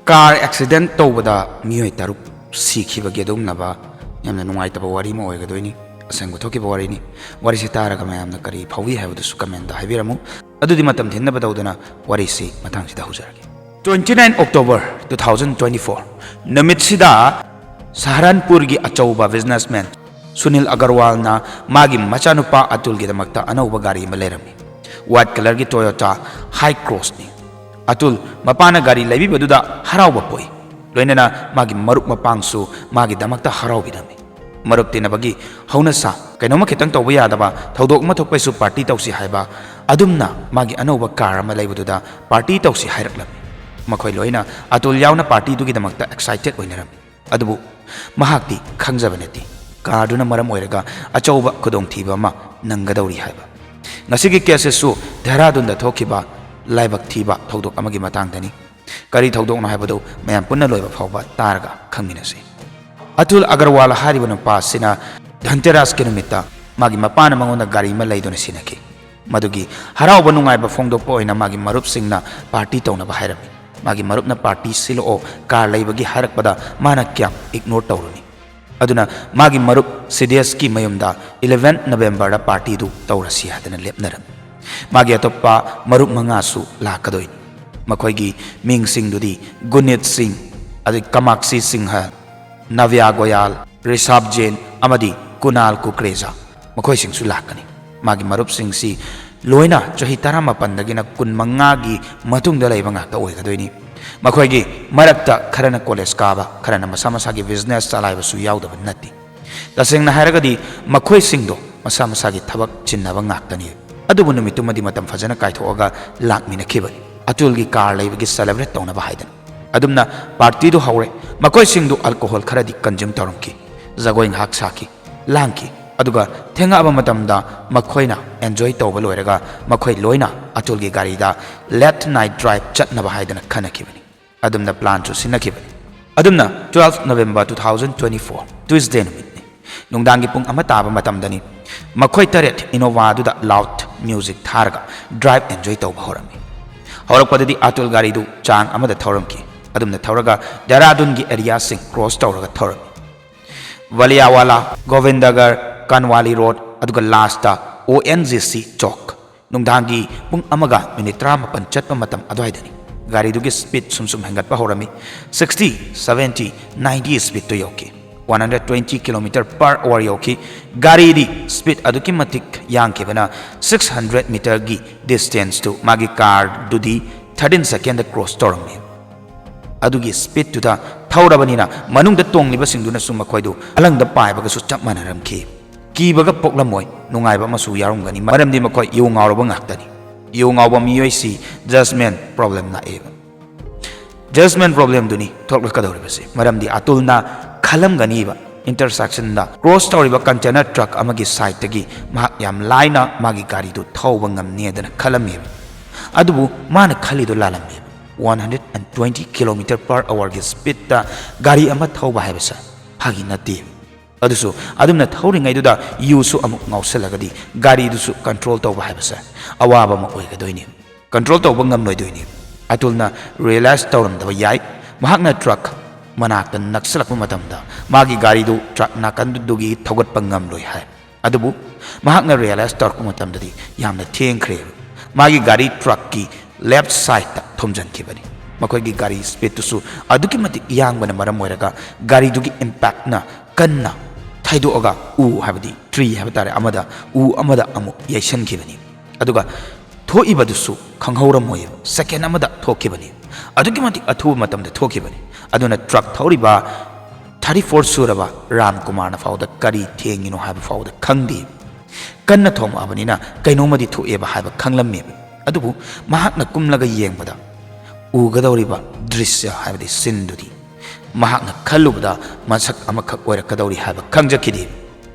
Car accident तौबदा मियोय तारुक सीखिबगे दोंगनाबा यामना नुंगाइतबा वारी म ओइगदोइनी असंगु थोकिबा वारीनी वारीसे तारगा मयामना करी फावी हाइबदुसु कमेंट दा हाइबिरमु अदुदि मतम थिन्नबा दौदना वारीसे मथांगसिदा हुजरगे 29 October 2024 नमितसिदा सहारनपुर की अचौबा बिजनेसमैन सुनील अग्रवाल ना मागी मचानुपा अतुल की दमकता अनौबा गाड़ी में लेरमी व्हाइट कलर की टोयोटा हाई क्रॉस ने अतुल मपाना गाड़ी लेबी बदुदा हराउबा पोई लोइनना मागी मरुप मपांगसु मागी दमकता हराउबिरमी मरुप तिनबगी हौनसा कैनोमा खितंग तौबा यादबा थौदोक म थोकपैसु पार्टी तौसी हाइबा अदुमना मागी अनौबा कार अमा लेबदुदा पार्टी तौसी हाइरक्लमी मखोय लोइना अतुल यावना पार्टी दुगी दमकता एक्साइटेड ओइनरमी अदुबु महाक्ति खंगजबनेति कारदुना मरम ओइरगा अचौबा खुदोंथीबा अमा नंगदौरी हाइबा ngasi केसेसु देहरादून थोखिबा लाइबक थीबा थौदोक अमगी मतांगदनी करी थौदोक ना हाइबदो मयाम पुन्ना लोइबा फावबा तारगा खंगमिनसे अतुल अग्रवाल हारिबा नुपासिना धनतेरस के नुमित्ता मागी मपान मंगोंदा गाड़ी मा लैदुना सिनखि मदुगी हराउबा नुंगाइबा फोंदोकपा ओइना मागी मरुप सिंगना पार्टी तौनबा हाइरमी मागी मरुपना पार्टी सिलो कार लैबगी हारकपदा माना क्या इग्नोर तौरुनी अदुना मागी मरुप सीडीएस की मयुमदा 11 नवंबर दा पार्टी दु तौरसी हादना लेपनरम मागी अतोप्पा मरुप मंगासु लाकदोइनी मखोइगी मिंग सिंह दुदी गुनित सिंह अदि कमाक्षी सिंह नव्या गोयल ऋषभ जैन अमदी कुनाल कुकरेजा मखोइ सिंहसु लाकनी मागी मरुप सिंह सी लोइना चही 15 दगिना 15 गी मतुंगदा लैबा ngakta ओइगदोइनी मखोइगी मरक्ता खरना कॉलेज काबा खरना मसा मसागी बिजनेस चलाइबसु यावदबा नति तसेंगना हारगदी मखोइ सिंगदो मसा मसागी थबक चिन्नबा ngaktani अदुबु नुमितुमदी मतम फजना काइथोगा लाकमिनखिबनी अतुलगी कार लैबगी सेलिब्रेट तौनबा हाइदन अदुमना पार्टी दो हौरे मखोइ सिंगदो अल्कोहल खरदी कंज्यूम तौरमकी जगोइ ngak साकी लांकी अदुगा थेंगाबा मतमदा मखोइना एन्जॉय तौबा लोइरगा मखोइ लोइना अतुलगी गाड़ीदा लेट नाइट ड्राइव चटनबा हाइदना खनखिबनी अदुमना प्लान चु सिनखिबनी अदुमना 12 नवंबर 2024 ट्यूसडे नुमितनी नुंगदांगी पुंग अमा ताबा मतमदनी मखोइ तरेट इनोवा दुदा लाउड म्यूजिक थारगा ड्राइव एन्जॉय तौबा होरमी हौरकपददी अतुल गाड़ीदु चांग अमदा थौरमकी अदुमना थौरगा देहरादून की एरिया सिंग क्रॉस तौरगा थौरमी वलियावाला गोविंदगर कानवाली रोड अदुगा लास्टा ONGC चौक नुंगदांगी पुंग अमगा मिनिट 19 चटपा मतम अद्वाइदनी गाड़ी दुगी स्पीड सुम हेंगटपा होरमी 60 70 90 स्पीड तो yolky 120 kilometre per hour yolky गाड़ी दी स्पीड अदुकी मतिक यांकेबना 600 मीटर की डिस्टेंस टू मागी कार दुदी 13 second cross तौरमी अदुगी speed तुदा थौरबनिना मनुंग तोंगलिबा सिंगदुना sum मखोइदु Alang the पाइबगसु चप मानरमखि कीबगा पोक्लमोय नुंगाइबा मसु यारुंगनी मरमदि मखोइ यौ ngawraba ngakhtani यौ ngawba मियोइसी जजमेंट प्रॉब्लम ना एब जजमेंट प्रॉब्लम दुनी थोक्लकदौरिबसे मरमदि अतुलना खलमगनीबा इंटरसेक्शन दा क्रॉस तौरिबा कंटेनर ट्रक अमगी साइड तगी मा याम लाइना मागी गाड़ी दु थौबा ngamनेदना खलमे अदुबु माना खलिदु लालमे 120 किलोमीटर पर आवर की स्पीड ता गाड़ी अमा थौबा हाइबसा फागी नते अदुसु अदुमना थौरिङैदुदा युसु अमुक ngawselagadi गाड़ी दुसु कंट्रोल तौबा हाइबसा अवाबा म ओइगदोइनि कंट्रोल तौबा ngamnoidoini अतुलना रियलाइज तौरमदबा याइ महाकना ट्रक मनाकन नक्सलकपा मतमदा मागी गाड़ी दु ट्रक नाकनदुगी थौगटपा ngamloi हाय अदुबु महाकना रियलाइज तौरपा मतमददी यामना थेंखरे मागी गाड़ी ट्रक की लेफ्ट साइड थोमजनखिबनी मखोइगी गाड़ी स्पीड तुसु अदुकी मति यांगबना मरम ओइरगा गाड़ी दुगी इंपैक्ट ना कन्ना थाइदोगा उ हाबदी ट्री हाबतारे अमदा उ अमदा अमु याइसनखिबनी अदुगा थोइबदुसु खंगहौरमोय सेकेंड अमदा थोखिबनी अदुकी मति अथु मतमदा थोखिबनी अदुना ट्रक थौरिबा 34 सुरबा राम कुमार ना फाउदा करी थेंगिनो हाब फाउदा खंगदी कन्ना थोम अबनिना कैनोमदी थोएबा हाब खंगलम्मे अदुबु महाकना कुमलगा येंगबदा उगदौरिबा दृश्य हाबदी सिंदुदी महाकना खल्लुबदा मसक अमखक ओइरकदौरी हाब खंगजखिदि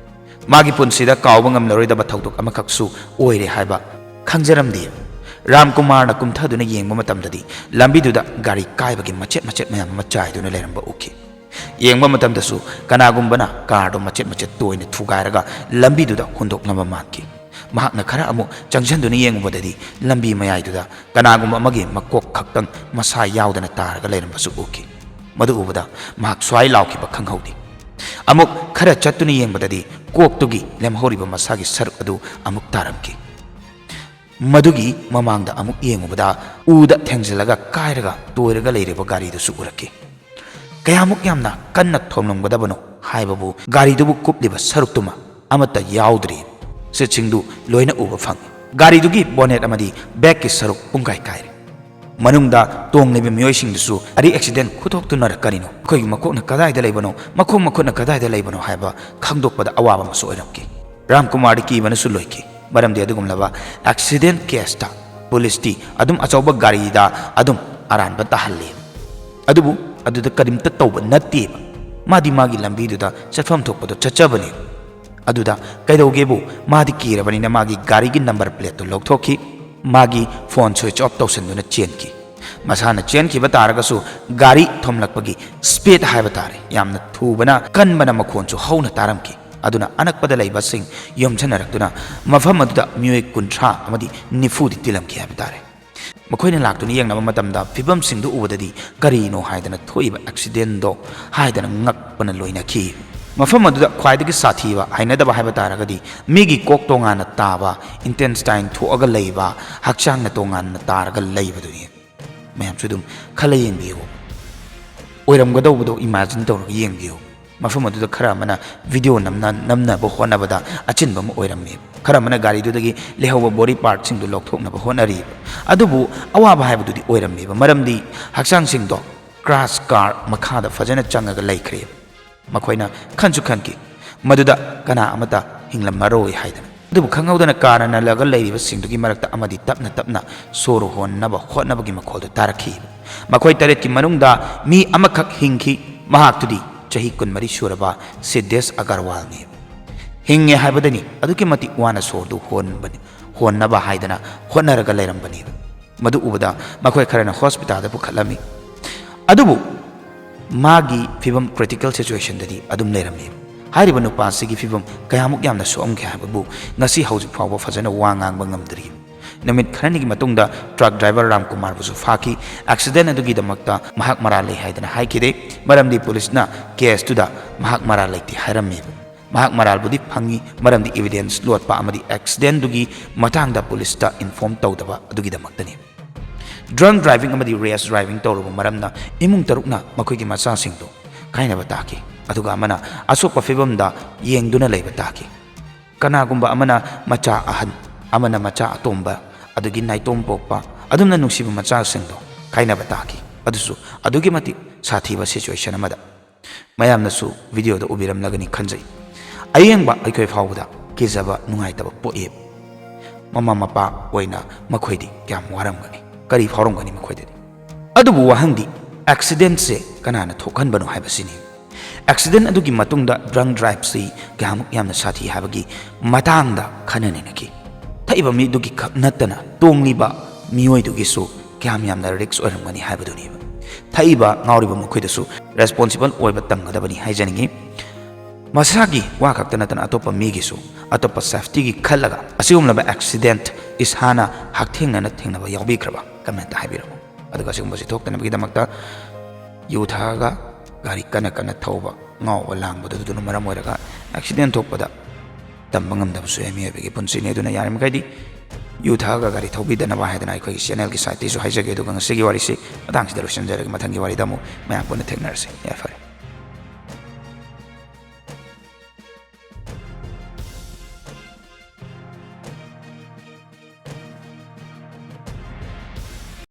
मागी पुनसिदा कावबा ngamlaroidaba थौदोक अमखकसु ओइरे हाब खंगजरमदि रामकुमार ना कुमथदुना येंगबा मतमददी लंबिदुदा गाड़ी कायबगी मचेत मचेत मयाम मचाइदुना लेरंबा उखि येंगबा मतमदसु कनागुंबना कारदो मचेत मचेत तोइने थुगायरगा लंबिदुदा हुंदोकनबा मानखि ꯃꯍꯥꯛꯅ ꯈꯔ ꯑꯃꯨꯛ ꯆꯪꯁꯤꯟꯗꯨꯅ ꯌꯦꯡꯉꯨꯕꯗꯗꯤ ꯂꯝꯕꯤ ꯃꯌꯥꯏꯗꯨꯗ ꯀꯅꯥꯒꯨꯝꯕ ꯑꯃꯒꯤ ꯃꯀꯣꯛ ꯈꯛꯇꯪ ꯃꯁꯥ ꯌꯥꯎꯗꯅ ꯇꯥꯔꯒ ꯂꯩꯔꯝꯕꯁꯨ ꯎꯈꯤ꯫ ꯃꯗꯨ ꯎꯕꯗ ꯃꯍꯥꯛ ꯁ꯭ꯋꯥꯏ ꯂꯥꯎꯈꯤꯕ ꯈꯪꯍꯧꯗꯦ꯫ ꯑꯃꯨꯛ ꯈꯔ ꯆꯠꯇꯨꯅ ꯌꯦꯡꯕꯗꯗꯤ ꯀꯣꯛꯇꯨꯒꯤ ꯂꯦꯝꯍꯧꯔꯤꯕ ꯃꯁꯥꯒꯤ ꯁꯔꯨꯛ ꯑꯗꯨ ꯑꯃꯨꯛ ꯇꯥꯔꯝꯈꯤ꯫ ꯃꯗꯨꯒꯤ ꯃꯃꯥꯡꯗ ꯑꯃꯨꯛ ꯌꯦꯡꯉꯨꯕꯗ ꯎꯗ ꯊꯦꯡꯖꯤꯜꯂꯒ ꯀꯥꯏꯔꯒ ꯇꯣꯏꯔꯒ ꯂꯩꯔꯤꯕ ꯒꯥꯔꯤꯗꯨꯁꯨ ꯎꯔꯛꯈꯤ꯫ ꯀꯌꯥꯃꯨꯛ ꯌꯥꯝꯅ ꯀꯟꯅ ꯊꯣꯝꯂꯝꯒꯗꯕꯅꯣ ꯍꯥꯏꯕꯕꯨ ꯒꯥꯔꯤꯗꯨꯕꯨ ꯀꯨꯞꯂꯤꯕ ꯁꯔꯨꯛꯇꯨꯃ ꯑꯃꯠꯇ ꯌꯥꯎꯗ꯭ꯔꯤ꯫ ꯁꯤꯠꯁꯤꯡꯗꯨ ꯂꯣꯏꯅ ꯎꯕ ꯐꯪꯏ꯫ ꯒꯥꯔꯤꯗꯨꯒꯤ ꯕꯣꯅꯦꯠ ꯑꯃꯗꯤ ꯕꯦꯛꯀꯤ ꯁꯔꯨꯛ ꯄꯨꯡꯀꯥꯏ ꯀꯥꯏꯔꯦ꯫ ꯃꯅꯨꯡꯗ ꯇꯣꯡꯂꯤꯕ ꯃꯤꯑꯣꯏꯁꯤꯡꯗꯨꯁꯨ ꯑꯔꯤ ꯑꯦꯛꯁꯤꯗꯦꯟ ꯈꯨꯊꯣꯛꯇꯨꯅꯔ ꯀꯔꯤꯅꯣ ꯑꯩꯈꯣꯏꯒꯤ ꯃꯀꯣꯛꯅ ꯀꯗꯥꯏꯗ ꯂꯩꯕꯅꯣ ꯃꯈꯣꯡ ꯃꯈꯨꯠꯅ ꯀꯗꯥꯏꯗ ꯂꯩꯕꯅꯣ ꯍꯥꯏꯕ ꯈꯪꯗꯣꯛꯄꯗ ꯑꯋꯥꯕ ꯑꯃꯁꯨ ꯑꯣꯏꯔꯝꯈꯤ꯫ ꯔꯥꯝꯀꯨꯃꯥꯔꯗꯤ ꯀꯤꯕꯅꯁꯨ ꯂꯣꯏꯈꯤ꯫ ꯃꯔꯝꯗꯤ ꯑꯗꯨꯒꯨꯝꯂꯕ ꯑꯦꯛꯁꯤꯗꯦꯟ ꯀꯦꯁꯇ ꯄꯨꯂꯤꯁꯇꯤ ꯑꯗꯨꯝ ꯑꯆꯧꯕ ꯒꯥꯔꯤꯗ ꯑꯗꯨꯝ ꯑꯔꯥꯟꯕ ꯇꯥꯍꯜꯂꯤ꯫ ꯑꯗꯨꯕꯨ ꯑꯗꯨꯗ ꯀꯔꯤꯝꯇ ꯇꯧꯕ ꯅꯠꯇꯦꯕ꯫ ꯃꯥꯗꯤ ꯃꯥꯒꯤ ꯂꯝꯕꯤꯗꯨꯗ ꯆꯠꯐꯝ ꯊꯣꯛꯄꯗꯣ ꯆꯠꯆꯕꯅꯤ꯫ ꯑꯗꯨꯗ ꯀꯩꯗꯧꯒꯦꯕꯨ ꯃꯥꯗꯤ ꯀꯤꯔꯕꯅꯤꯅ ꯃꯥꯒꯤ ꯒꯥꯔꯤꯒꯤ ꯅꯝꯕꯔ ꯄ꯭ꯂꯦꯠꯇꯨ ꯂꯧꯊꯣꯛꯈꯤ꯫ ꯃꯥꯒꯤ ꯐꯣꯟ ꯁ꯭ꯋꯤꯆ ꯑꯣꯐ ꯇꯧꯁꯤꯟꯗꯨꯅ ꯆꯦꯟꯈꯤ꯫ ꯃꯁꯥꯅ ꯆꯦꯟꯈꯤꯕ ꯇꯥꯔꯒꯁꯨ ꯒꯥꯔꯤ ꯊꯣꯝꯂꯛꯄꯒꯤ ꯁ꯭ꯄꯤꯗ ꯍꯥꯏꯕ ꯇꯥꯔꯦ ꯌꯥꯝꯅ ꯊꯨꯕꯅ ꯀꯟꯕꯅ ꯃꯈꯣꯟꯁꯨ ꯍꯧꯅ ꯇꯥꯔꯝꯈꯤ꯫ ꯑꯗꯨꯅ ꯑꯅꯛꯄꯗ ꯂꯩꯕꯁꯤꯡ ꯌꯣꯝꯁꯤꯟꯅꯔꯛꯇꯨꯅ ꯃꯐꯝ ꯑꯗꯨꯗ ꯃꯤꯑꯣꯏ 30 ꯑꯃꯗꯤ 40ꯗꯤ ꯇꯤꯜꯂꯝꯈꯤ ꯍꯥꯏꯕ ꯇꯥꯔꯦ꯫ ꯃꯈꯣꯏꯅ ꯂꯥꯛꯇꯨꯅ ꯌꯦꯡꯅꯕ ꯃꯇꯝꯗ ꯐꯤꯕꯝꯁꯤꯡꯗꯨ ꯎꯕꯗꯗꯤ ꯀꯔꯤꯅꯣ ꯍꯥꯏꯗꯅ ꯊꯣꯛꯏꯕ ꯑꯦꯛꯁꯤꯗꯦꯟꯗꯣ ꯍꯥꯏꯗꯅ ꯉꯛꯄꯅ ꯂꯣꯏꯅꯈꯤ꯫ ꯃꯐꯝ ꯑꯗꯨꯗ ꯈ꯭ꯋꯥꯏꯗꯒꯤ ꯁꯥꯊꯤꯕ ꯍꯩꯅꯗꯕ ꯍꯥꯏꯕ ꯇꯥꯔꯒꯗꯤ ꯃꯤꯒꯤ ꯀꯣꯛ ꯇꯣꯉꯥꯟꯅ ꯇꯥꯕ, ꯏꯟꯇꯦꯟꯁꯇꯥꯏꯟ ꯊꯣꯛꯑꯒ ꯂꯩꯕ, ꯍꯛꯆꯥꯡꯅ ꯇꯣꯉꯥꯟꯅ ꯇꯥꯔꯒ ꯂꯩꯕꯗꯨꯅꯤ꯫ ꯃꯌꯥꯝꯁꯨ ꯑꯗꯨꯝ ꯈꯜꯂ ꯌꯦꯡꯕꯤꯌꯨ꯫ ꯑꯣꯏꯔꯝꯒꯗꯧꯕꯗꯣ ꯏꯃꯥꯖꯤꯟ ꯇꯧꯔꯒ ꯌꯦꯡꯕꯤꯌꯨ꯫ ꯃꯐꯝ ꯑꯗꯨꯗ ꯈꯔ ꯑꯃꯅ ꯚꯤꯗꯤꯑꯣ ꯅꯝꯅꯕ ꯍꯣꯠꯅꯕꯗ ꯑꯆꯤꯟꯕ ꯑꯃ ꯑꯣꯏꯔꯝꯃꯤ꯫ ꯈꯔ ꯑꯃꯅ ꯒꯥꯔꯤꯗꯨꯗꯒꯤ ꯂꯩꯍꯧꯕ ꯕꯣꯗꯤ ꯄꯥꯔꯠꯁꯤꯡꯗꯨ ꯂꯧꯊꯣꯛꯅꯕ ꯍꯣꯠꯅꯔꯤ꯫ ꯑꯗꯨꯕꯨ ꯑꯋꯥꯕ ꯍꯥꯏꯕꯗꯨꯗꯤ ꯑꯣꯏꯔꯝꯃꯤꯕ ꯃꯔꯝꯗꯤ ꯍꯛꯆꯥꯡꯁꯤꯡꯗꯣ ꯀ꯭ꯔꯥꯁ ꯀꯥꯔ ꯃꯈꯥꯗ ꯐꯖꯅ ꯆꯪꯉꯒ ꯂꯩꯈ꯭ꯔꯦ꯫ ꯃꯈꯣꯏꯅ ꯈꯟꯁꯨ ꯈꯟꯈꯤ ꯃꯗꯨꯗ ꯀꯅꯥ ꯑꯃꯠꯇ ꯍꯤꯡꯂꯝꯃꯔꯣꯏ ꯍꯥꯏꯗꯅ꯫ ꯑꯗꯨꯕꯨ ꯈꯪꯍꯧꯗꯅ ꯀꯥꯔꯅ ꯅꯜꯂꯒ ꯂꯩꯔꯤꯕꯁꯤꯡꯗꯨꯒꯤ ꯃꯔꯛꯇ ꯑꯃꯗꯤ ꯇꯞꯅ ꯇꯞꯅ ꯁꯣꯔ ꯍꯣꯟꯅꯕ ꯍꯣꯠꯅꯕꯒꯤ ꯃꯈꯣꯜꯗꯨ ꯇꯥꯔꯛꯈꯤ꯫ ꯃꯈꯣꯏ 7ꯀꯤ ꯃꯅꯨꯡꯗ ꯃꯤ ꯑꯃꯈꯛ ꯍꯤꯡꯈꯤ꯫ ꯃꯍꯥꯛꯇꯨꯗꯤ ꯆꯍꯤ 23 ꯁꯨꯔꯕ ꯁꯤꯗꯦꯁ ꯑꯒꯔꯋꯥꯜꯅꯤ꯫ ꯍꯤꯡꯉꯦ ꯍꯥꯏꯕꯗꯅꯤ ꯑꯗꯨꯛꯀꯤ ꯃꯇꯤꯛ ꯋꯥꯅ ꯁꯣꯔꯗꯨ ꯍꯣꯟꯅꯕ ꯍꯥꯏꯗꯅ ꯍꯣꯠꯅꯔꯒ ꯂꯩꯔꯝꯕꯅꯤ꯫ ꯃꯗꯨ ꯎꯕꯗ ꯃꯈꯣꯏ ꯈꯔꯅ ꯍꯣꯁꯄꯤꯇꯥꯜꯗ ꯄꯨꯈꯠꯂꯝꯃꯤ꯫ ꯑꯗꯨꯕꯨ ꯃꯥꯒꯤ ꯐꯤꯕꯝ ꯀ꯭ꯔꯤꯇꯤꯀꯦꯜ ꯁꯤꯆꯨꯋꯦꯁꯟꯗꯗꯤ ꯑꯗꯨꯝ ꯂꯩꯔꯝꯃꯤ꯫ ꯍꯥꯏꯔꯤꯕ ꯅꯨꯄꯥꯁꯤꯒꯤ ꯐꯤꯕꯝ ꯀꯌꯥꯃꯨꯛ ꯌꯥꯝꯅ ꯁꯣꯛꯑꯝꯈꯤ ꯍꯥꯏꯕꯕꯨ ꯉꯁꯤ ꯍꯧꯖꯤꯛ ꯐꯥꯎꯕ ꯐꯖꯅ ꯋꯥ ꯉꯥꯡꯕ ꯉꯝꯗ꯭ꯔꯤ꯫ ꯅꯨꯃꯤꯠ ꯈꯔꯅꯤꯒꯤ ꯃꯇꯨꯡꯗ ꯇ꯭ꯔꯛ ꯗ꯭राꯏꯚꯔ ꯔꯥꯝꯀꯨꯃꯥꯔꯕꯨꯁꯨ ꯐꯥꯈꯤ꯫ ꯑꯦꯛꯁꯤꯗꯦꯟ ꯑꯗꯨꯒꯤꯗꯃꯛꯇ ꯃꯍꯥꯛ ꯃꯔꯥꯜ ꯂꯩ ꯍꯥꯏꯗꯅ ꯍꯥꯏꯈꯤꯗꯦ ꯃꯔꯝꯗꯤ ꯄꯨꯂꯤꯁꯅ ꯀꯦꯁꯇꯨꯗ ꯃꯍꯥꯛ ꯃꯔꯥꯜ ꯂꯩꯇꯦ ꯍꯥꯏꯔꯝꯃꯤꯕ꯫ ꯃꯍꯥꯛ ꯃꯔꯥꯜꯕꯨꯗꯤ ꯐꯪꯉꯤ ꯃꯔꯝꯗꯤ ꯏꯕꯤꯗꯦꯟꯁ ꯂꯣꯠꯄ ꯑꯃꯗꯤ ꯑꯦꯛꯁꯤꯗꯦꯟꯗꯨꯒꯤ ꯃꯇꯥꯡꯗ ꯄꯨꯂꯤꯁꯇ ꯏꯟꯐꯣꯔꯝ ꯇꯧꯗꯕ ꯑꯗꯨꯒꯤꯗꯃꯛꯇꯅꯤ꯫ ꯗ꯭ꯔꯪ ꯗ꯭ꯔꯥꯏꯚꯤꯡ ꯑꯃꯗꯤ ꯔꯦꯁ ꯗ꯭ꯔꯥꯏꯚꯤꯡ ꯇꯧꯔꯨꯕ ꯃꯔꯝꯅ ꯏꯃꯨꯡ 6ꯅ ꯃꯈꯣꯏꯒꯤ ꯃꯆꯥꯁꯤꯡꯗꯨ ꯀꯥꯏꯅꯕ ꯇꯥꯈꯤ꯫ ꯑꯗꯨꯒ ꯑꯃꯅ ꯑꯁꯣꯛꯄ ꯐꯤꯕꯝꯗ ꯌꯦꯡꯗꯨꯅ ꯂꯩꯕ ꯇꯥꯈꯤ꯫ ꯀꯅꯥꯒꯨꯝꯕ ꯑꯃꯅ ꯃꯆꯥ ꯑꯍꯟ, ꯑꯃꯅ ꯃꯆꯥ ꯑꯇꯣꯝꯕ, ꯑꯗꯨꯒꯤ ꯅꯥꯏꯇꯣꯝ ꯄꯣꯛꯄ ꯑꯗꯨꯝꯅ ꯅꯨꯡꯁꯤꯕ ꯃꯆꯥꯁꯤꯡꯗꯣ ꯀꯥꯏꯅꯕ ꯇꯥꯈꯤ꯫ ꯑꯗꯨꯁꯨ ꯑꯗꯨꯛꯀꯤ ꯃꯇꯤꯛ ꯁꯥꯊꯤꯕ ꯁꯤꯆꯨꯋꯦꯁꯟ ꯑꯃꯗ꯫ ꯃꯌꯥꯝꯅꯁꯨ ꯚꯤꯗꯤꯑꯣꯗ ꯎꯕꯤꯔꯝꯂꯒꯅꯤ ꯈꯟꯖꯩ꯫ ꯑꯌꯦꯡꯕ ꯑꯩꯈꯣꯏ ꯐꯥꯎꯕꯗ ꯀꯤꯖꯕ ꯅꯨꯡꯉꯥꯏꯇꯕ ꯄꯣꯛꯏ꯫ ꯃꯃꯥ ꯃꯄꯥ ꯑꯣꯏꯅ ꯃꯈꯣꯏꯗꯤ ꯀꯌꯥꯝ ꯋꯥꯔꯝꯒꯅꯤ, ꯀꯔꯤ ꯐꯥꯎꯔꯝꯒꯅꯤ ꯃꯈꯣꯏꯗꯗꯤ꯫ ꯑꯗꯨꯕꯨ ꯋꯥꯍꯪꯗꯤ ꯑꯦꯛꯁꯤꯗꯦꯟꯁꯦ ꯀꯅꯥꯅ ꯊꯣꯛꯍꯟꯕꯅꯣ ꯍꯥꯏꯕꯁꯤꯅꯤ꯫ ꯑꯦꯛꯁꯤꯗꯦꯟ ꯑꯗꯨꯒꯤ ꯃꯇꯨꯡꯗ ꯗ꯭ꯔꯪ ꯗ꯭ꯔꯥꯏꯚꯁꯤ ꯀꯌꯥꯃꯨꯛ ꯌꯥꯝꯅ ꯁꯥꯊꯤ ꯍꯥꯏꯕꯒꯤ ꯃꯇꯥꯡꯗ ꯈꯟꯅ ꯅꯩꯅꯈꯤ꯫ ꯊꯛꯏꯕ ꯃꯤꯗꯨꯒꯤ ꯈꯛ ꯅꯠꯇꯅ ꯇꯣꯡꯂꯤꯕ ꯃꯤꯑꯣꯏꯗꯨꯒꯤꯁꯨ ꯀꯌꯥꯝ ꯌꯥꯝꯅ ꯔꯤꯛꯁ ꯑꯣꯏꯔꯝꯒꯅꯤ ꯍꯥꯏꯕꯗꯨꯅꯦꯕ꯫ ꯊꯛꯏꯕ ꯉꯥꯎꯔꯤꯕ ꯃꯈꯣꯏꯗꯁꯨ ꯔꯦꯁꯄꯣꯟꯁꯤꯕꯜ ꯑꯣꯏꯕ ꯇꯝꯒꯗꯕꯅꯤ ꯍꯥꯏꯖꯅꯤꯡꯉꯤ꯫ ꯃꯁꯥꯒꯤ ꯋꯥ ꯈꯛꯇ ꯅꯠꯇꯅ ꯑꯇꯣꯞꯄ ꯃꯤꯒꯤꯁꯨ ꯑꯇꯣꯞꯄ ꯁꯦꯐꯇꯤꯒꯤ ꯈꯜꯂꯒ ꯑꯁꯤꯒꯨꯝꯂꯕ ꯑꯦꯛꯁꯤꯗꯦꯟꯠ ꯏꯁꯥꯅ ꯍꯛꯊꯦꯡꯅꯅ ꯊꯦꯡꯅꯕ ꯌꯥꯎꯕꯤꯈ꯭ꯔꯕ ꯀꯃꯦꯟꯇ ꯍꯥꯏꯕꯤꯔꯛꯎ꯫ ꯑꯗꯨꯒ ꯑꯁꯤꯒꯨꯝꯕꯁꯤ ꯊꯣꯛꯇꯅꯕꯒꯤꯗꯃꯛꯇ ꯌꯨ ꯊꯛꯑꯒ ꯒꯥꯔꯤ ꯀꯟꯅ ꯊꯧꯕ, ꯉꯥꯎꯕ ꯂꯥꯡꯕꯗ ꯑꯗꯨꯅ ꯃꯔꯝ ꯑꯣꯏꯔꯒ ꯑꯦꯛꯁꯤꯗꯦꯟꯠ ꯊꯣꯛꯄꯗ ꯇꯝꯕ ꯉꯝꯗꯕꯁꯨ ꯌꯥꯏ ꯃꯤꯑꯣꯏꯕꯒꯤ ꯄꯨꯟꯁꯤꯅꯤ꯫ ꯑꯗꯨꯅ ꯌꯥꯔꯤꯃꯈꯩꯗꯤ ꯌꯨ ꯊꯛꯑꯒ ꯒꯥꯔꯤ ꯊꯧꯕꯤꯗꯅꯕ ꯍꯥꯏꯗꯅ ꯑꯩꯈꯣꯏꯒꯤ ꯆꯦꯅꯦꯜꯒꯤ ꯁꯥꯏꯠꯇꯒꯤꯁꯨ ꯍꯥꯏꯖꯒꯦ꯫ ꯑꯗꯨꯒ ꯉꯁꯤꯒꯤ ꯋꯥꯔꯤꯁꯤ ꯃꯇꯥꯡꯁꯤꯗ ꯂꯣꯏꯁꯤꯟꯖꯔꯒꯦ꯫ ꯃꯊꯪꯒꯤ ꯋꯥꯔꯤꯗ ꯑꯃꯨꯛ ꯃꯌꯥꯝ ꯄꯨꯟꯅ ꯊꯦꯡꯅꯔꯁꯤ꯫ ꯌꯥꯏꯐꯔꯦ꯫